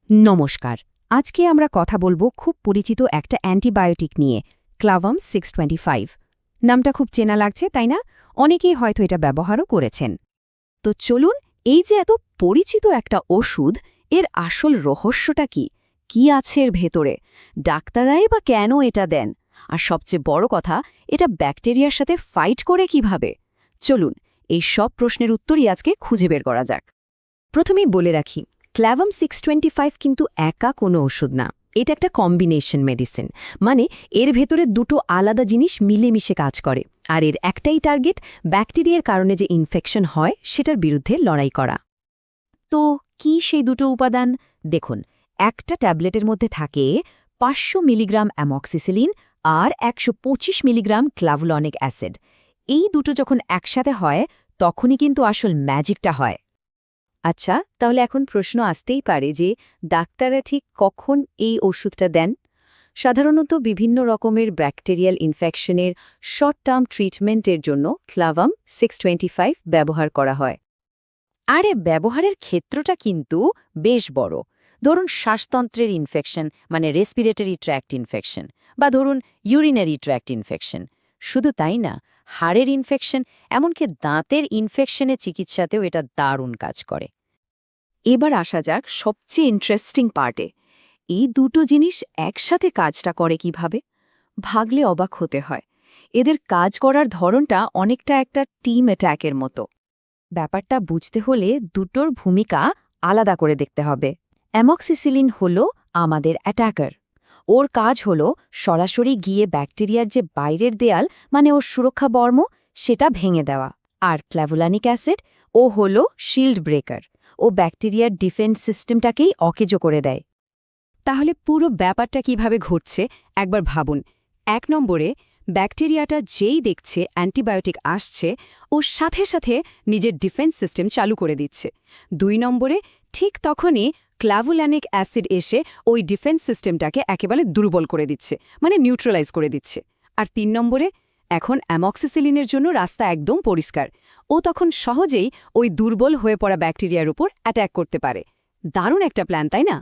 নমস্কার। আজকে আমরা কথা বলবো খুব পরিচিত একটা অ্যান্টিবায়োটিক নিয়ে, ক্লাভাম 625। নামটা খুব চেনা লাগছে, তাই না? অনেকেই হয়তো এটা ব্যবহারও করেছেন। তো চলুন, এই যে এত পরিচিত একটা ওষুধ, এর আসল রহস্যটা কি? কি আছে এর ভেতরে? ডাক্তাররাই বা কেন এটা দেন? আর সবচেয়ে বড় কথা, এটা ব্যাকটেরিয়ার সাথে ফাইট করে কিভাবে? চলুন, এই সব প্রশ্নের উত্তরই আজকে খুঁজে বের করা যাক। প্রথমেই বলে রাখি, ক্লাভাম 625 কিন্তু একা কোনো ওষুধ না। এটা একটা কম্বিনেশন মেডিসিন, মানে এর ভেতরে দুটো আলাদা জিনিস মিলেমিশে কাজ করে। আর এর একটাই টার্গেট, ব্যাকটেরিয়ার কারণে যে ইনফেকশন হয় সেটার বিরুদ্ধে লড়াই করা। তো কি সেই দুটো উপাদান? দেখুন, একটা ট্যাবলেটের মধ্যে থাকে 500 মিলিগ্রাম অ্যামক্সিসিলিন আর 125 মিলিগ্রাম ক্লাভুলনিক অ্যাসিড। এই দুটো যখন একসাথে হয়, তখনই কিন্তু আসল ম্যাজিকটা হয়। আচ্ছা, তাহলে এখন প্রশ্ন আসতেই পারে যে ডাক্তাররা ঠিক কখন এই ওষুধটা দেন? সাধারণত বিভিন্ন রকমের ব্যাকটেরিয়াল ইনফেকশনের শর্ট টার্ম ট্রিটমেন্টের জন্য ক্লাভাম 625 ব্যবহার করা হয়। আর এর ব্যবহারের ক্ষেত্রটা কিন্তু বেশ বড়। ধরুন শ্বাসতন্ত্রের ইনফেকশন, মানে রেসপিরেটরি ট্র্যাক্ট ইনফেকশন, বা ধরুন ইউরিনারি ট্র্যাক্ট ইনফেকশন। শুধু তাই না, হাড়ের ইনফেকশন, এমনকি দাঁতের ইনফেকশনের চিকিৎসাতেও এটা দারুণ কাজ করে। এবার আসা যাক সবচেয়ে ইন্টারেস্টিং পার্টে। এই দুটো জিনিস একসাথে কাজটা করে কিভাবে? ভাগলে অবাক হতে হয়। এদের কাজ করার ধরনটা অনেকটা একটা টিম অ্যাট্যাকের মতো। ব্যাপারটা বুঝতে হলে দুটোর ভূমিকা আলাদা করে দেখতে হবে। অ্যামক্সিসিলিন হল আমাদের অ্যাটাকার। ওর কাজ হল সরাসরি গিয়ে ব্যাকটেরিয়ার যে বাইরের দেয়াল, মানে ওর সুরক্ষা বর্ম, সেটা ভেঙে দেওয়া। আর ক্ল্যাভুলানিক অ্যাসিড, ও হল শিল্ড ব্রেকার। ও ব্যাকটেরিয়ার ডিফেন্স সিস্টেমটাকেই অকেজো করে দেয়। তাহলে পুরো ব্যাপারটা কিভাবে ঘটছে একবার ভাবুন। 1 নম্বরে, ব্যাকটেরিয়াটা যেই দেখছে অ্যান্টিবায়োটিক আসছে, ও সাথে সাথে নিজের ডিফেন্স সিস্টেম চালু করে দিচ্ছে। 2 নম্বরে, ঠিক তখনই ক্লাভুলানিক অ্যাসিড এসে ওই ডিফেন্স সিস্টেমটাকে একেবারে দুর্বল করে দিচ্ছে, মানে নিউট্রালাইজ করে দিচ্ছে। আর 3 নম্বরে, এখন অ্যামক্সিসিলিনের জন্য রাস্তা একদম পরিষ্কার। ও তখন সহজেই ওই দুর্বল হয়ে পড়া ব্যাকটেরিয়ার উপর অ্যাট্যাক করতে পারে। দারুণ একটা প্ল্যান, তাই না?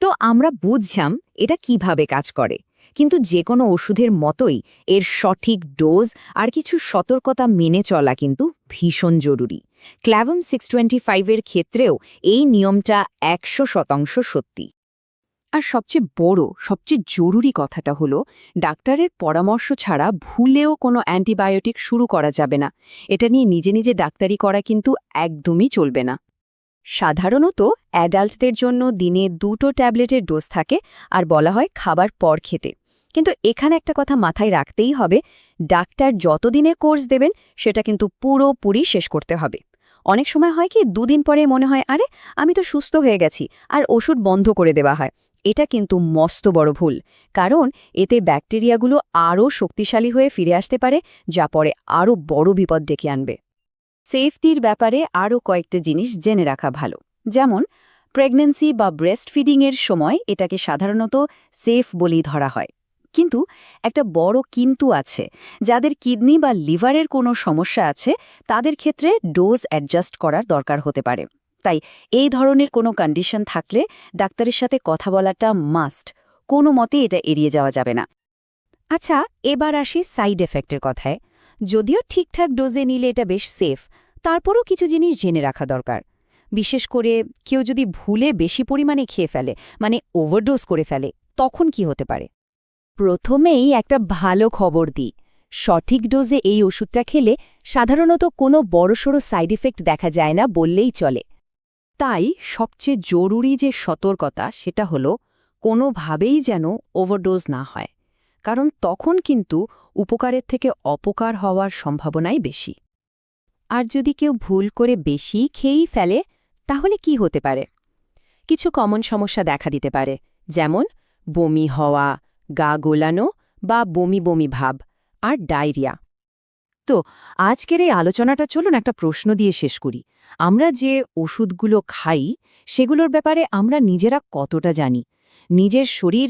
তো আমরা বুঝলাম এটা কিভাবে কাজ করে, কিন্তু যে কোনো ওষুধের মতোই এর সঠিক ডোজ আর কিছু সতর্কতা মেনে চলা কিন্তু ভীষণ জরুরি। ক্ল্যাভাম 625-এর ক্ষেত্রেও এই নিয়মটা 100% সত্যি। আর সবচেয়ে বড়, সবচেয়ে জরুরি কথাটা হলো, ডাক্তারের পরামর্শ ছাড়া ভুলেও কোনো অ্যান্টিবায়োটিক শুরু করা যাবে না। এটা নিয়ে নিজে নিজে ডাক্তারি করা কিন্তু একদমই চলবে না। সাধারণত অ্যাডাল্টদের জন্য দিনে 2টো ট্যাবলেটের ডোজ থাকে, আর বলা হয় খাবার পর খেতে। কিন্তু এখানে একটা কথা মাথায় রাখতেই হবে, ডাক্তার যতদিনের কোর্স দেবেন সেটা কিন্তু পুরোপুরি শেষ করতে হবে। অনেক সময় হয় কি, 2 দিন পরে মনে হয় আরে আমি তো সুস্থ হয়ে গেছি, আর ওষুধ বন্ধ করে দেওয়া হয়। এটা কিন্তু মস্ত বড় ভুল, কারণ এতে ব্যাকটেরিয়াগুলো আরও শক্তিশালী হয়ে ফিরে আসতে পারে, যা পরে আরও বড় বিপদ ডেকে আনবে। সেফটির ব্যাপারে আরও কয়েকটা জিনিস জেনে রাখা ভালো। যেমন প্রেগন্যান্সি বা ব্রেস্ট ফিডিংয়ের সময় এটাকে সাধারণত সেফ বলেই ধরা হয়। কিন্তু একটা বড় কিন্তু আছে, যাদের কিডনি বা লিভারের কোনো সমস্যা আছে তাদের ক্ষেত্রে ডোজ অ্যাডজাস্ট করার দরকার হতে পারে। তাই এই ধরনের কোনো কন্ডিশন থাকলে ডাক্তারের সাথে কথা বলাটা মাস্ট। কোনো মতে এটা এড়িয়ে যাওয়া যাবে না। আচ্ছা, এবার আসি সাইড এফেক্টের কথায়। যদিও ঠিকঠাক ডোজে নিলে এটা বেশ সেফ, তারপরও কিছু জিনিস জেনে রাখা দরকার। বিশেষ করে কেউ যদি ভুলে বেশি পরিমাণে খেয়ে ফেলে, মানে ওভারডোজ করে ফেলে, তখন কি হতে পারে? প্রথমেই একটা ভালো খবর দিই। সঠিক ডোজে এই ওষুধটা খেলে সাধারণত কোনো বড়সড় সাইড ইফেক্ট দেখা যায় না বললেই চলে। তাই সবচেয়ে জরুরি যে সতর্কতা সেটা হলো, কোনোভাবেই যেন ওভারডোজ না হয়, কারণ তখন কিন্তু উপকারের থেকে অপকার হওয়ার সম্ভাবনাই বেশি। আর যদি কেউ ভুল করে বেশি খেয়েই ফেলে, তাহলে কি হতে পারে? কিছু কমন সমস্যা দেখা দিতে পারে, যেমন বমি হওয়া, গা গোলানো বা বমি বমি ভাব, আর ডায়রিয়া। তো আজকের এই আলোচনাটা চলুন একটা প্রশ্ন দিয়ে শেষ করি। আমরা যে ওষুধগুলো খাই, সেগুলোর ব্যাপারে আমরা নিজেরা কতটা জানি? নিজের শরীর